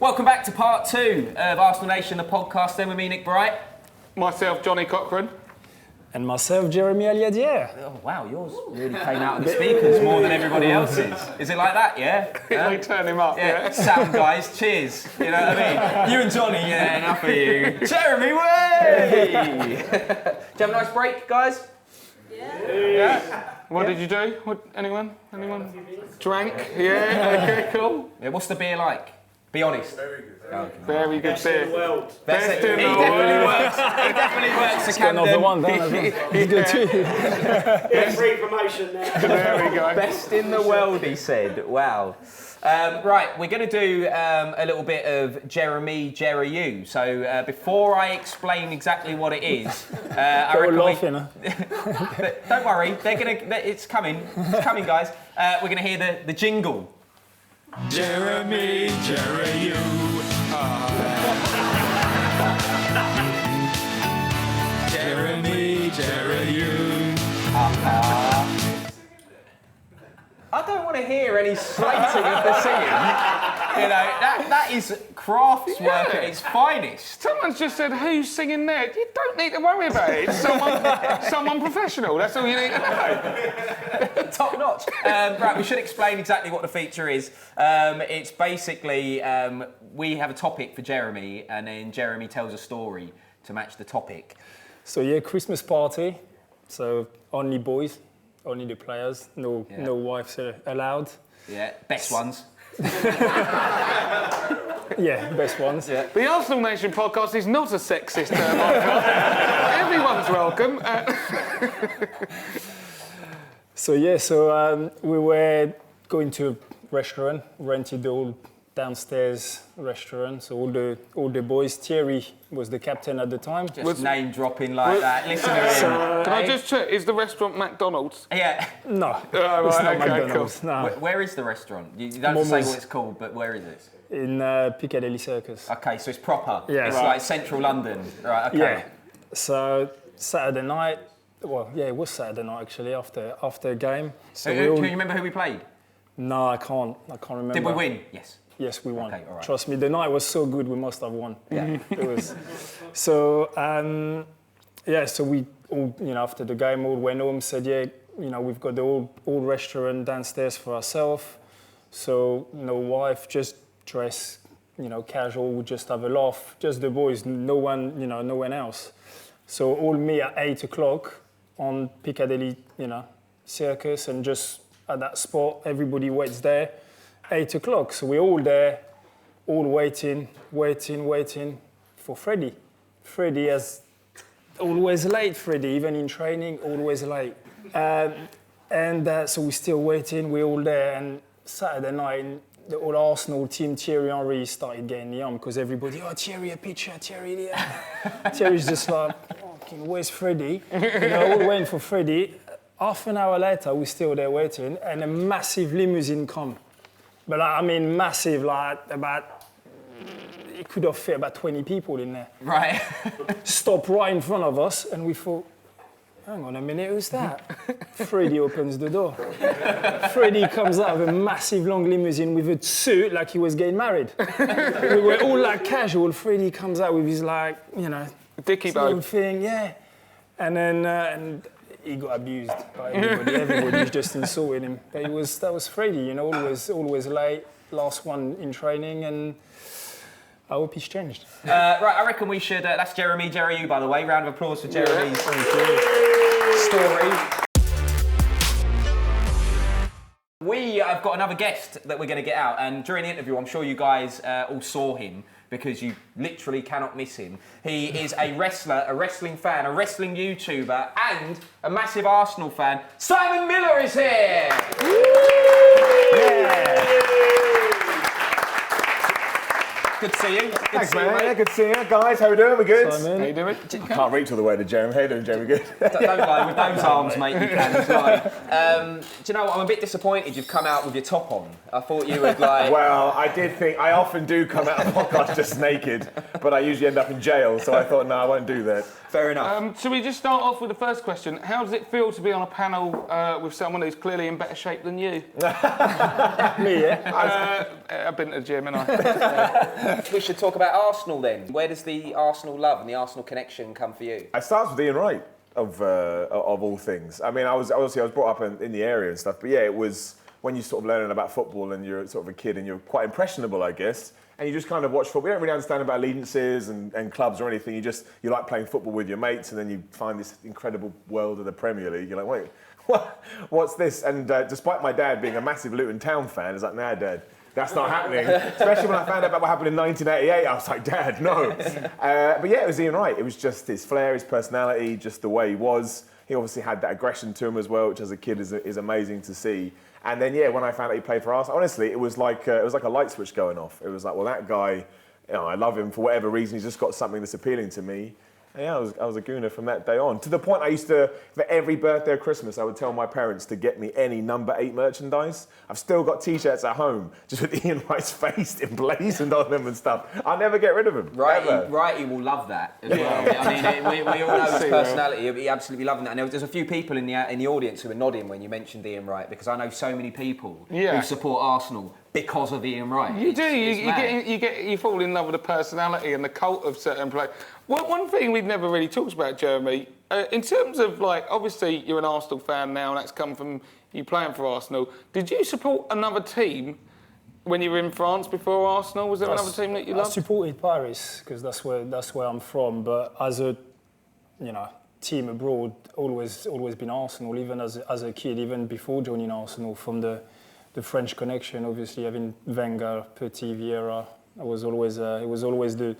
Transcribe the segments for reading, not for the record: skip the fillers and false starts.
Welcome back to part 2 of Arsenal Nation, the podcast. Then with me, Nick Bright. Myself, Johnny Cochrane. And myself, Jeremie Aliadiere. Oh, wow, yours really came out of the speakers more than everybody else's. Is it like that, yeah? They turn him up, yeah. Sound guys, cheers. You know what I mean? You and Johnny, yeah, enough of you. Jeremy, way! Did you have a nice break, guys? Yeah. What did you do? Anyone? Drank? Yeah, okay, cool. Yeah, what's the beer like? Be honest. Very good. Very good Best in the world. Best in the world. He definitely works for Camden. Another one done as well. He's good too. Yeah, free promotion there. There we go. Best in the world, he said. Wow. Right, we're going to do a little bit of Jeremie Aliadiere. So before I explain exactly what it is, I They're reckon all laughing, huh? don't worry, it's coming. It's coming, guys. We're going to hear the jingle. Jeremie Aliadiere. Jeremie Aliadiere. I don't want to hear any slating of the singing. You know, that is craftswork at its finest. Someone's just said, who's singing there? You don't need to worry about it. It's someone professional. That's all you need to know. Top notch. Right, we should explain exactly what the feature is. It's basically, we have a topic for Jeremie, and then Jeremie tells a story to match the topic. So yeah, Christmas party. So only boys, only the players. No wives allowed. Yeah, best ones. Yeah, best ones. Yeah. The Arsenal Nation podcast is not a sexist podcast. Everyone's welcome. So we were going to a restaurant, rented the old downstairs restaurant. So all the boys. Thierry was the captain at the time. Just name dropping like that. Listen to him. Can I just check? Is the restaurant McDonald's? Yeah. No, Right, it's not okay, McDonald's. No, Where is the restaurant? You don't have to say what it's called, but where is it? in Piccadilly Circus. Okay, so it's proper. Yeah. It's Right. like central London. Right, okay. Yeah. So Saturday night. Well, yeah, it was Saturday night actually after a game. So Can you remember who we played? No, I can't remember. Did we win? Yes. Yes, we won. Okay, all right. Trust me, the night was so good, we must have won. Yeah. It was. So, so we all, after the game, all went home, said, we've got the old restaurant downstairs for ourselves. So, no wife, just dress, casual, we just have a laugh, just the boys, no one else. So, all me at 8 o'clock on Piccadilly, Circus, and just at that spot, everybody waits there. 8 o'clock, so we're all there, all waiting for Freddie. Freddie is always late, Freddie, even in training, always late. So we're still waiting, we're all there, and Saturday night, the whole Arsenal team, Thierry Henry started getting the arm, because everybody, Thierry, a picture, Thierry, yeah. Thierry's just like, where's Freddie? All waiting for Freddie. Half an hour later, we're still there waiting, and a massive limousine come. But massive, it could have fit about 20 people in there. Right. Stop right in front of us, and we thought, hang on a minute, who's that? Freddie opens the door. Freddie comes out of a massive long limousine with a suit like he was getting married. We were all like casual. Freddie comes out with his Dicky bow thing, yeah. And then and he got abused by everybody. Everybody just insulted him. But that was Freddie, always late, last one in training, and I hope he's changed. Right, I reckon we should. That's Jeremie Aliadiere, by the way. Round of applause for Jeremie's story. We have got another guest that we're going to get out, and during the interview, I'm sure you guys all saw him, because you literally cannot miss him. He is a wrestler, a wrestling fan, a wrestling YouTuber, and a massive Arsenal fan. Simon Miller is here! Yeah. Good to see you. Thanks, man. Yeah, good to see you. Guys, how we doing? We good? Simon. How you doing? Can't reach all the way to Jeremy. How you doing, Jeremy? Good? Don't lie, with those arms, mate, you can as well. Do you know what? I'm a bit disappointed you've come out with your top on. I thought you would Well, I did think, I often do come out of podcasts just naked, but I usually end up in jail, so I thought, no, I won't do that. Fair enough. Shall we just start off with the first question? How does it feel to be on a panel with someone who's clearly in better shape than you? Me, yeah. I've been to the gym, and I. We should talk about Arsenal then. Where does the Arsenal love and the Arsenal connection come for you? I started with Ian Wright, of all things. I mean, I was brought up in the area and stuff, but yeah, it was when you're sort of learning about football and you're sort of a kid and you're quite impressionable, I guess, and you just kind of watch football. You don't really understand about allegiances and clubs or anything. You like playing football with your mates, and then you find this incredible world of the Premier League. You're like, wait, what's this? And despite my dad being a massive Luton Town fan, it's like, nah, Dad, that's not happening. Especially when I found out about what happened in 1988, I was like, Dad, no. But yeah, it was Ian Wright. It was just his flair, his personality, just the way he was. He obviously had that aggression to him as well, which as a kid is amazing to see. And then yeah, when I found out he played for Arsenal, honestly, it was like a light switch going off. It was like, well, that guy, I love him for whatever reason. He's just got something that's appealing to me. And yeah, I was a gooner from that day on. To the point I used to, for every birthday or Christmas, I would tell my parents to get me any number 8 merchandise. I've still got T-shirts at home, just with Ian Wright's face emblazoned on them and stuff. I'll never get rid of him. Righty will love that as well. I mean, we all know his personality. He'll be absolutely loving that. And there's a few people in the audience who were nodding when you mentioned Ian Wright, because I know so many people who support Arsenal because of Ian Wright. You do. You fall in love with the personality and the cult of certain players. One thing we've never really talked about, Jeremy, in terms of, like, obviously you're an Arsenal fan now, and that's come from you playing for Arsenal. Did you support another team when you were in France before Arsenal? Was there another team that you loved? I supported Pires because that's where I'm from. But as a team abroad, always been Arsenal. Even as a kid, even before joining Arsenal, from the French connection, obviously having Wenger, Petit, Vieira, it was always the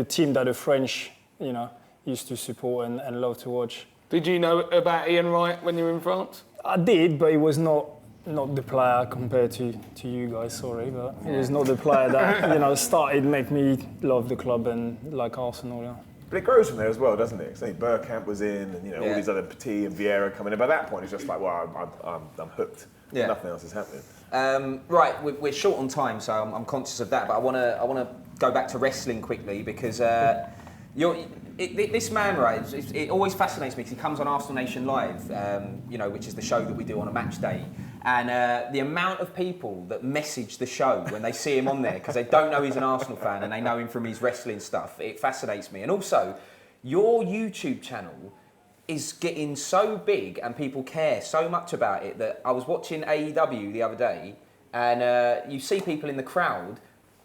team that the French, used to support and love to watch. Did you know about Ian Wright when you were in France? I did, but he was not the player compared to you guys. Sorry, but he was not the player that started make me love the club and like Arsenal. Yeah. But it grows from there as well, doesn't it? So Bergkamp was in, and all these other Petit and Vieira coming in. By that point, it's just like, well, I'm hooked. Yeah. Nothing else is happening. Right, we're short on time, so I'm conscious of that. But I want to go back to wrestling quickly because this man, right? It always fascinates me because he comes on Arsenal Nation Live, which is the show that we do on a match day. And the amount of people that message the show when they see him on there because they don't know he's an Arsenal fan and they know him from his wrestling stuff, it fascinates me. And also, your YouTube channel is getting so big and people care so much about it that I was watching AEW the other day and you see people in the crowd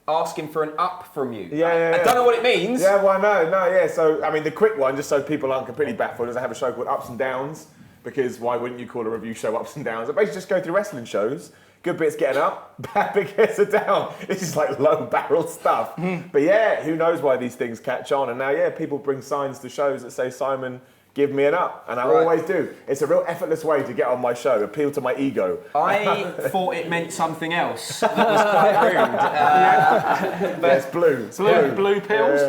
asking for an up from you. I don't know what it means. Yeah, well, no. So, I mean, the quick one, just so people aren't completely baffled, is I have a show called Ups and Downs, because why wouldn't you call a review show Ups and Downs? I basically just go through wrestling shows. Good bits getting up, bad bits are down. This is like low barrel stuff. But yeah, who knows why these things catch on. And now, people bring signs to shows that say, Simon, give me an up, and I always do. It's a real effortless way to get on my show, appeal to my ego. I thought it meant something else. That was quite rude. But it's blue. Blue pills,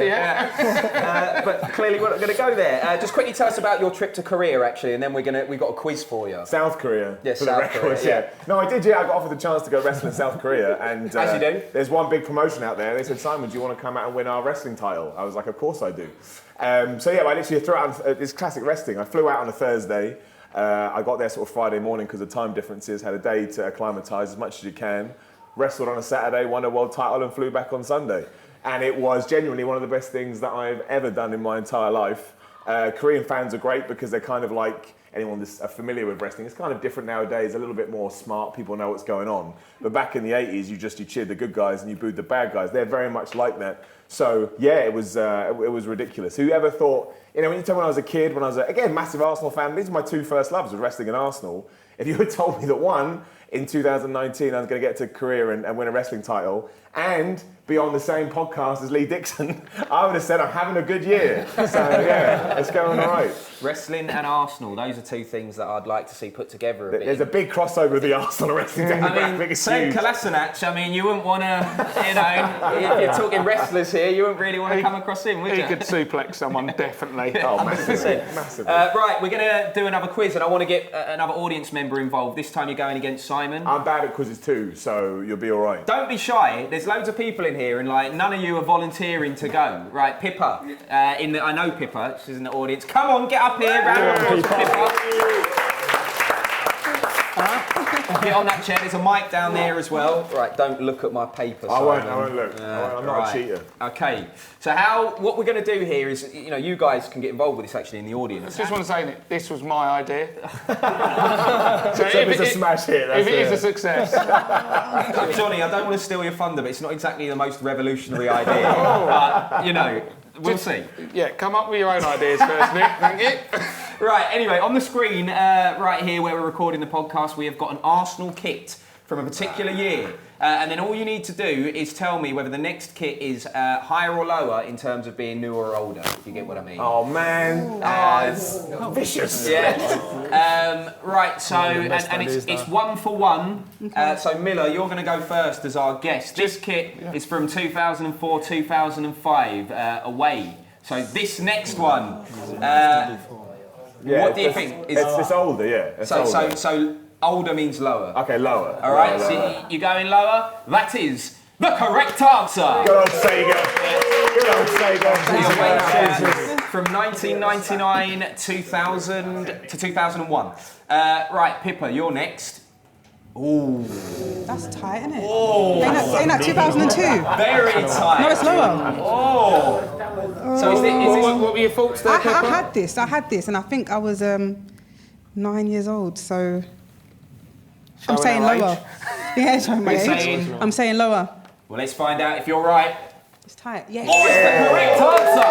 but clearly we're not going to go there. Just quickly tell us about your trip to Korea, actually, and then we've got a quiz for you. South Korea. Yes, for South the records, Korea, No, I did. I got offered the chance to go wrestle in South Korea, and as you do. There's one big promotion out there. They said, Simon, do you want to come out and win our wrestling title? I was like, of course I do. I literally threw out this classic wrestling. I flew out on a Thursday. I got there sort of Friday morning because of time differences. Had a day to acclimatise as much as you can. Wrestled on a Saturday, won a world title, and flew back on Sunday. And it was genuinely one of the best things that I've ever done in my entire life. Korean fans are great because they're kind of like anyone that's familiar with wrestling. It's kind of different nowadays, a little bit more smart. People know what's going on. But back in the 80s, you cheered the good guys and you booed the bad guys. They're very much like that. So it was ridiculous. Who ever thought, when you tell me when I was a kid, when I was again massive Arsenal fan, these are my 2 first loves of wrestling and Arsenal. If you had told me that in 2019 I was going to get to Korea and win a wrestling title and be on the same podcast as Lee Dixon, I would have said I'm having a good year. So it's going all right. Wrestling and Arsenal, those are 2 things that I'd like to see put together a bit. There's a big crossover with the Arsenal wrestling demographic. St. Kolasinac, you wouldn't want to, if you're talking wrestlers here, you wouldn't really want to come across him, would you? He could suplex someone, definitely. Oh, massively. Right, we're going to do another quiz and I want to get another audience member involved. This time you're going against Simon. Simon? I'm bad at quizzes too, so you'll be all right. Don't be shy. There's loads of people in here, and like none of you are volunteering to go. Right, Pippa. I know Pippa. She's in the audience. Come on, get up here. Round of applause for Pippa. Get on that chair. There's a mic down there as well. Right, don't look at my paper. I won't look. I'm not a cheater. Okay. So what we're going to do here is, you guys can get involved with this actually in the audience. I just want to say that this was my idea. So if it's a smash hit, that's if it is a success. Johnny, I don't want to steal your thunder, but it's not exactly the most revolutionary idea. But, we'll see. Yeah, come up with your own ideas first, Nick. Thank you. Right, anyway, on the screen right here where we're recording the podcast, we have got an Arsenal kit from a particular year. And then all you need to do is tell me whether the next kit is higher or lower in terms of being newer or older, if you get what I mean. Oh, man. It's vicious. Yeah. Right, so, and it's 1 for 1. So, Miller, you're going to go first as our guest. This kit is from 2004-2005, away. So, this next one, what do you think? It's older, yeah. It's older. So, older means lower. Okay, lower. All right, so you're going lower. That is the correct answer. Good old Sega. Good old Sega. From 1999, 2000 to 2001. Right, Pippa, you're next. Ooh. That's tight, isn't it? Oh. Ain't that 2002? Very tight. No, it's lower. Oh. So is this What were your thoughts there, I Pippa? had this, and I think I was 9 years old, so I'm saying our lower. Yeah, showing my You're age. saying- I'm saying lower. Well, let's find out if you're right. It's tight. Yeah. Oh, it's the correct answer.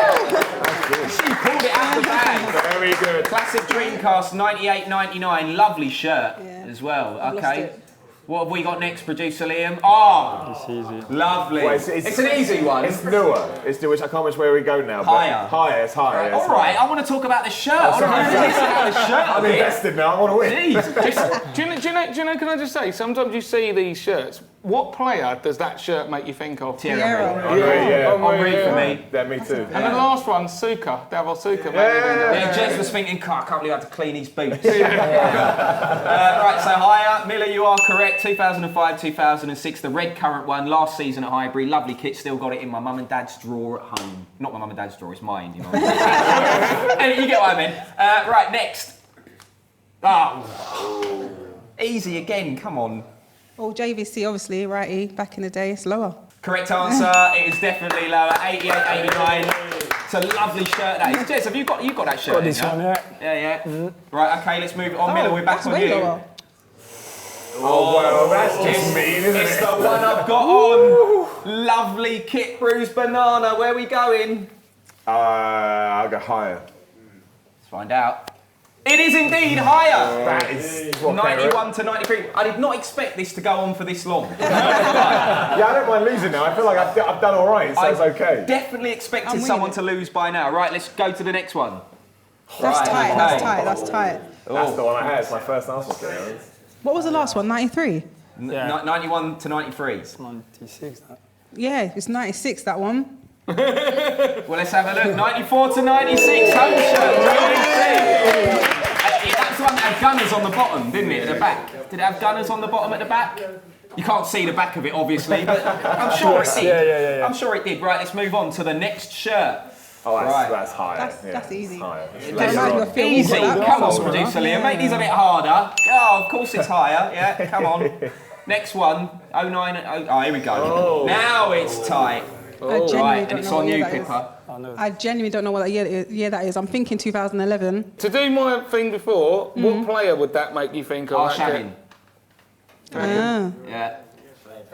She pulled it out of the bag. Very good. Classic Dreamcast 98-99. Lovely shirt as well. I've lost Okay. it. What have we got next, producer Liam? Oh, It's easy. lovely. Well, it's an easy one. It's newer. It's newer. I can't remember where we go now. Higher. Higher. It's higher. All right, I want to talk about the shirt. I want to listen about the shirt. I'm invested now. I want to win. Jeez. Do you know, can I just say, sometimes you see these shirts. What player does that shirt make you think of? Thierry Vieira. Henry. Yeah. Henry for me. Yeah, me too. And the last one, Suka, Davor Suka. Yeah, Jez was thinking, I can't believe I had to clean his boots. Right, so higher. Miller, you are correct. 2005, 2006, the red currant one, last season at Highbury. Lovely kit, still got it in my mum and dad's drawer at home. Not my mum and dad's drawer, it's mine, you know. Anyway, you get what I mean. Right, next. Oh. Easy again, come on. Oh, JVC, obviously, righty. Back in the day, it's lower. Correct answer, it is definitely lower, 88, 89. It's a lovely shirt that is. Jez, have you got that shirt? Got this one, yeah. Yeah. Right, okay, let's move on. Miller, we're back That's on way you. lower. Oh, well, that's just mean, isn't It's it? the one I've got on. Lovely Kit Bruised Banana. Where are we going? I'll go higher. Let's find out. It is indeed higher. That is 91 to 93. I did not expect this to go on for this long. Yeah, I don't mind losing now. I feel like I've done all right, so it's okay. Definitely expected I'm winning someone it. to lose by now. Right, let's go to the next one. That's Right, tight. okay. That's tight. That's tight. That's the one I had. It's my first Arsenal kit. What was the last one? 93. Yeah. 91 to 93. 96, that. Yeah, it's 96. That one. Well, let's have a look. 94 to 96. Home shirt. That's the one that had gunners on the bottom, didn't it? At the back. Did it have gunners on the bottom at the back? You can't see the back of it, obviously, but I'm sure it did. Yeah. I'm sure it did. Right, let's move on to the next shirt. Oh, Right. that's higher. That's easy. Higher. Reminds me of Phil Easy. Walker. Come on, producer Liam. Make these a bit harder. Oh, of course it's higher. Yeah, come on. Next one. 09. Oh, here we go. Now it's tight. I genuinely Right, don't and it's know on what you, year that is. Pippa. I genuinely don't know what year that is. I'm thinking 2011. To do my thing before, what player would that make you think of? Arshavin. Ah, Yeah.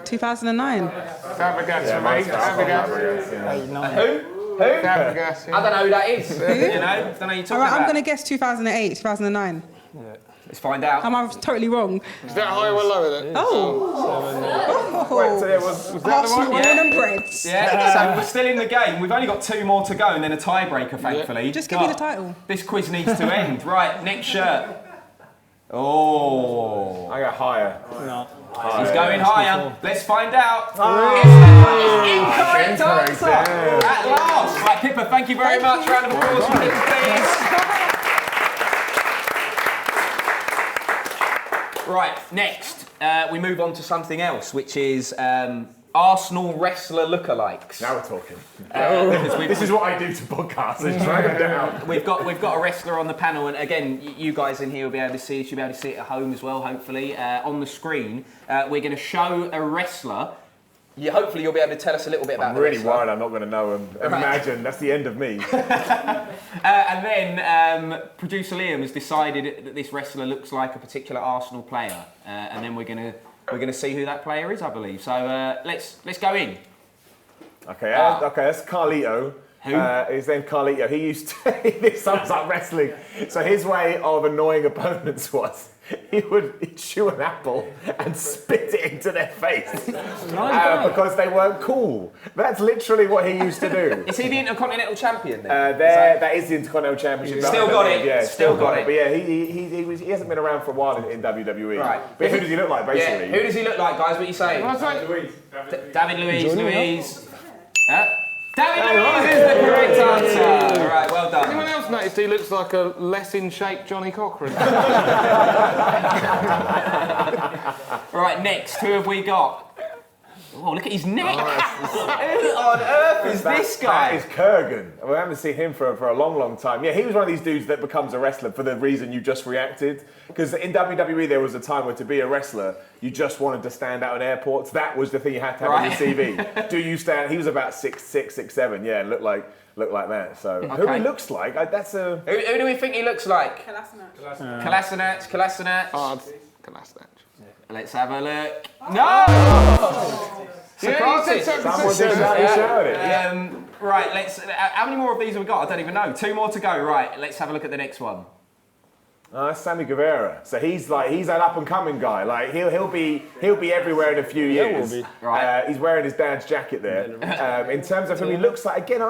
2009. Fabregas for me. Fabregas. Who? Fabregas. I don't know who that is. You know? Don't know who you're talking All right, about. I'm going to guess 2008, 2009. Let's find out. Am I totally wrong? Is that higher or lower then? Wait, so it was that the Arsenal one? Iron and Breads. Yeah, so we're still in the game. We've only got 2 more to go and then a tiebreaker, thankfully. Just give me the title. This quiz needs to end. Right, next shirt. Oh. I got higher. No. He's going higher. Let's find out. It's the incorrect answer. At last. Right, Pippa, thank you very much. Round of applause for Pippa, please. Right, next. we move on to something else, which is Arsenal wrestler lookalikes. Now we're talking. This is what I do to podcasts. I drag them down. We've got a wrestler on the panel, and again, you guys in here will be able to see it. You'll be able to see it at home as well, hopefully. On the screen, we're going to show a wrestler. Hopefully you'll be able to tell us a little bit about I'm really the wrestler. worried I'm not going to know him. Imagine, that's the end of me. And then producer Liam has decided that this wrestler looks like a particular Arsenal player, and then we're gonna see who that player is, I believe. So let's go in. Okay, that's Carlito. Who? His name Carlito. He used to. This sums up wrestling. So his way of annoying opponents was he'd chew an apple and spit it into their face because they weren't cool. That's literally what he used to do. Is he the Intercontinental Champion then? That is the Intercontinental Championship. Still got it. Yeah, Still got it. But yeah, he hasn't been around for a while in WWE. Right. But who does he look like, basically? Yeah. Who does he look like, guys? What are you saying? David Luiz. David Luiz is the correct answer. Right, well done. Anyone else noticed he looks like a less in shape Johnny Cochrane? Right, next, who have we got? Oh, look at his neck. Who on earth is this guy? That is Kurgan. We haven't seen him for a long, long time. Yeah, he was one of these dudes that becomes a wrestler for the reason you just reacted. Because in WWE, there was a time where to be a wrestler, you just wanted to stand out in airports. That was the thing you had to have on your CV. Do you stand? He was about 6'6", 6'7", yeah, and looked like that. So who he looks like? That's a. Who do we think he looks like? Kolasinac. Kolasinac. Kolasinac. Let's have a look. No! Surprise! Someone did shout it. Right, let's. How many more of these have we got? I don't even know. 2 more to go. Right, let's have a look at the next one. That's Sammy Guevara. So he's an up and coming guy. Like he'll be everywhere in a few years. Right. He's wearing his dad's jacket there. In terms of who he looks like, again, do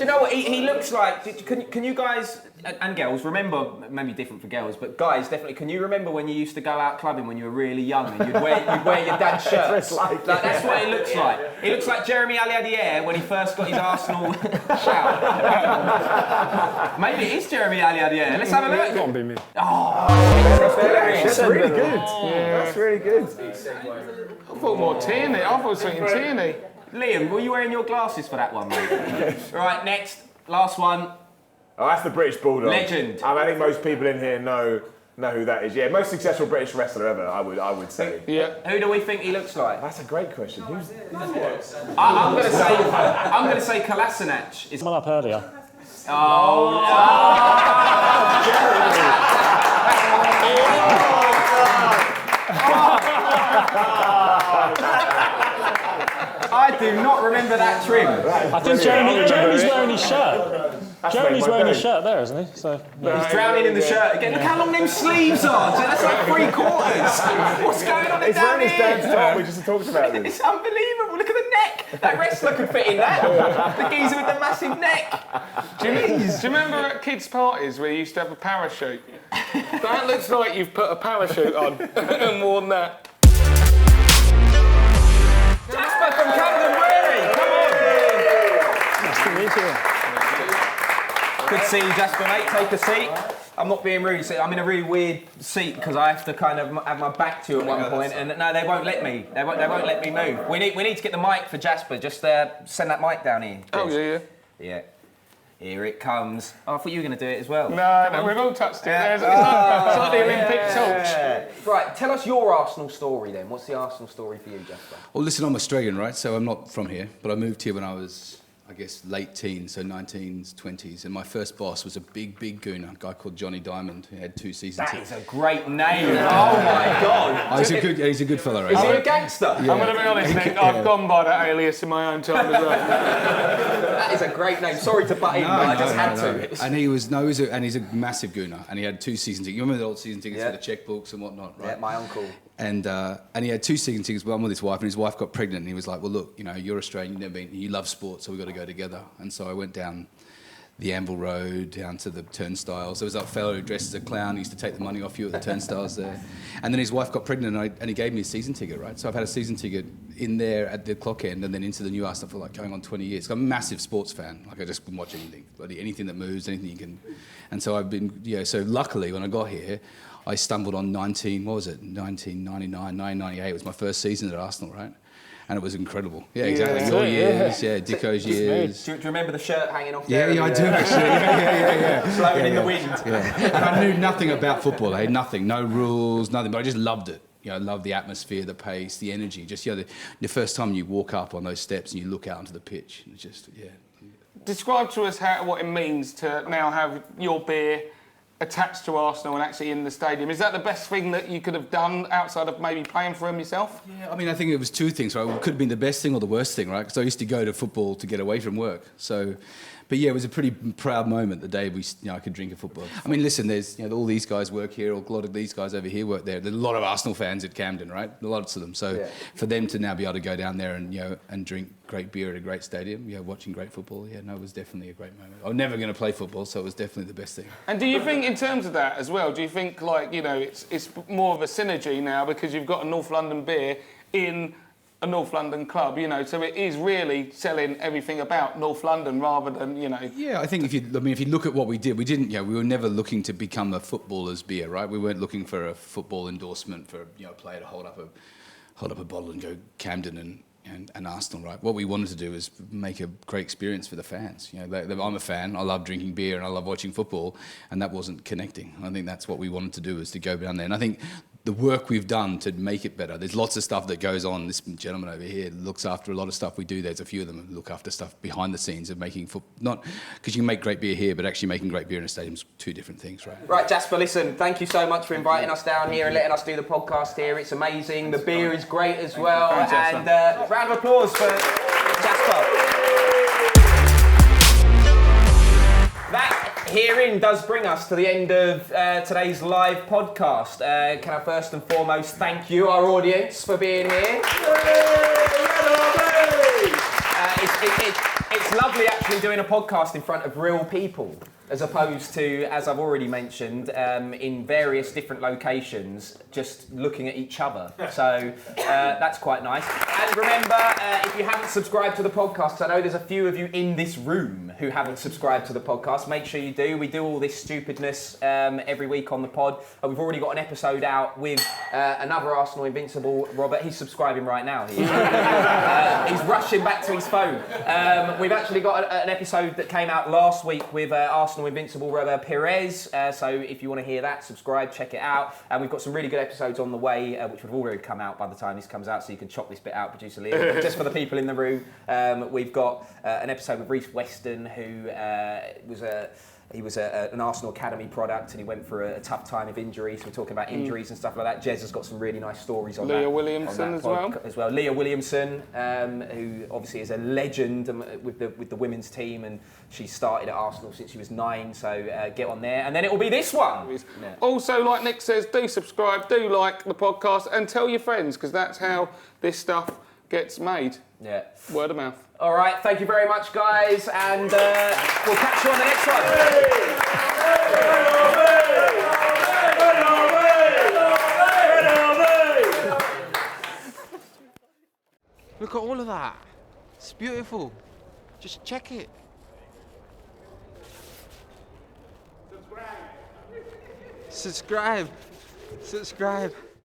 you know what he looks like? Can you guys and girls remember? Maybe different for girls, but guys definitely. Can you remember when you used to go out clubbing when you were really young and you'd wear your dad's shirts? That's what he looks like. He looks like Jeremie Aliadiere when he first got his Arsenal shout. Maybe it is Jeremie Aliadiere. Let's have a look. Can't be me. That's really good. That's really good. I thought more Tierney. I thought something Tierney. Liam, were you wearing your glasses for that one, mate? Right, next, last one. Oh, that's the British Bulldog. Legend. I think most people in here know who that is. Yeah, most successful British wrestler ever, I would say. Yeah. Who do we think he looks like? That's a great question. I'm going to say Kolasinac. Is Someone up earlier. I do not remember that trim. I think Jeremy's wearing his shirt. Jeremy's wearing his shirt there, isn't he? So He's drowning in the shirt again. Look how long them sleeves are. That's like 3/4. What's going on It's down wearing his dad's here? top. We just talked about this. It's unbelievable. Look at the neck. That wrestler could fit in that. The geezer with the massive neck. Do you remember at kids' parties where you used to have a parachute? That looks like you've put a parachute on and worn that. Jasper from Camden, Brewery. Come on. Nice to meet you. Good to see you, Jasper, mate. Take a seat. I'm not being rude. I'm in a really weird seat because I have to kind of have my back to you at one point, and no, they won't let me. They won't let me move. We need to get the mic for Jasper. Just send that mic down here. Oh, yeah. Yeah. Here it comes. Oh, I thought you were going to do it as well. No, we've all touched it. It's like the Olympic torch. Right, tell us your Arsenal story then. What's the Arsenal story for you, Jasper? Well, listen, I'm Australian, right? So I'm not from here, but I moved here when I was, I guess, late teens, so 19s, 20s. And my first boss was a big gooner, a guy called Johnny Diamond, who had 2 seasons. That is a great name. Oh my God. Oh, he's a good fella, right? Is he a gangster? Yeah. I'm going to be honest, Nick, I've gone by that alias in my own time as well. That is a great name. Sorry to butt in, but I just had to. And he's a massive gooner, and he had 2 season tickets. You remember the old season tickets with the checkbooks and whatnot, right? Yeah, my uncle. And he had 2 season tickets, one with his wife, and his wife got pregnant, and he was like, well, look, you're Australian, you've never been, you love sport, so we've got to go together. And so I went down the Anvil Road down to the turnstiles. There was that fellow who dressed as a clown, he used to take the money off you at the turnstiles there. And then his wife got pregnant and he gave me a season ticket, right? So I've had a season ticket in there at the clock end and then into the new Arsenal for like going on 20 years. I'm a massive sports fan. Like I just can watch anything, anything that moves, anything you can. And so I've been, so luckily when I got here, I stumbled on 1999, 1998 was my first season at Arsenal, right? And it was incredible. Yeah, exactly. Your years, Dicko's years. Do you remember the shirt hanging off there? Yeah, I do actually. Yeah. Flowing in the wind. Yeah. And I knew nothing about football. I had nothing, no rules, nothing. But I just loved it. I loved the atmosphere, the pace, the energy. Just the first time you walk up on those steps and you look out onto the pitch, it's just Describe to us what it means to now have your beer attached to Arsenal and actually in the stadium. Is that the best thing that you could have done outside of maybe playing for them yourself? Yeah, I mean, I think it was two things, right? It could have been the best thing or the worst thing, right? Because I used to go to football to get away from work. So, but yeah, it was a pretty proud moment the day I could drink a football. I mean, listen, there's all these guys work here, or a lot of these guys over here work there. There's a lot of Arsenal fans at Camden, right? Lots of them. So for them to now be able to go down there and and drink great beer at a great stadium, watching great football, it was definitely a great moment. I'm never going to play football, so it was definitely the best thing. And do you think, in terms of that as well, do you think it's more of a synergy now because you've got a North London beer in a North London club, so it is really selling everything about North London rather than, Yeah, I think if you look at what we did, we were never looking to become a footballer's beer, right? We weren't looking for a football endorsement for a player to hold up a bottle and go Camden and Arsenal, right? What we wanted to do is make a great experience for the fans. I'm a fan. I love drinking beer and I love watching football, and that wasn't connecting. I think that's what we wanted to do, is to go down there. And I think the work we've done to make it better. There's lots of stuff that goes on. This gentleman over here looks after a lot of stuff we do. There's a few of them who look after stuff behind the scenes of making not because you can make great beer here, but actually making great beer in a stadium is two different things, right? Right, Jasper, listen, thank you so much for inviting us down here and letting us do the podcast here. It's amazing. The beer is great as well. And round of applause for Jasper. That herein does bring us to the end of today's live podcast. Can I first and foremost thank you, our audience, for being here. It's lovely actually doing a podcast in front of real people, as opposed to, as I've already mentioned, in various different locations, just looking at each other. So that's quite nice. And remember, if you haven't subscribed to the podcast, I know there's a few of you in this room who haven't subscribed to the podcast. Make sure you do. We do all this stupidness every week on the pod. We've already got an episode out with another Arsenal Invincible, Robert. He's subscribing right now. He's rushing back to his phone. We've actually got an episode that came out last week with Arsenal Invincible Pires. So if you want to hear that, subscribe, check it out. And we've got some really good episodes on the way, which would have already come out by the time this comes out, so you can chop this bit out, producer Leo. But just for the people in the room, we've got an episode with Reece Weston, who was an Arsenal Academy product, and he went through a tough time of injury. So we're talking about injuries and stuff like that. Jez has got some really nice stories on Leah Williamson as well. Leah Williamson, who obviously is a legend with the women's team, and she started at Arsenal since she was 9. So get on there, and then it will be this one. Yeah. Also, like Nick says, do subscribe, do like the podcast, and tell your friends, because that's how this stuff gets made. Yeah. Word of mouth. All right, thank you very much, guys, and we'll catch you on the next one. Look at all of that. It's beautiful. Just check it. Subscribe.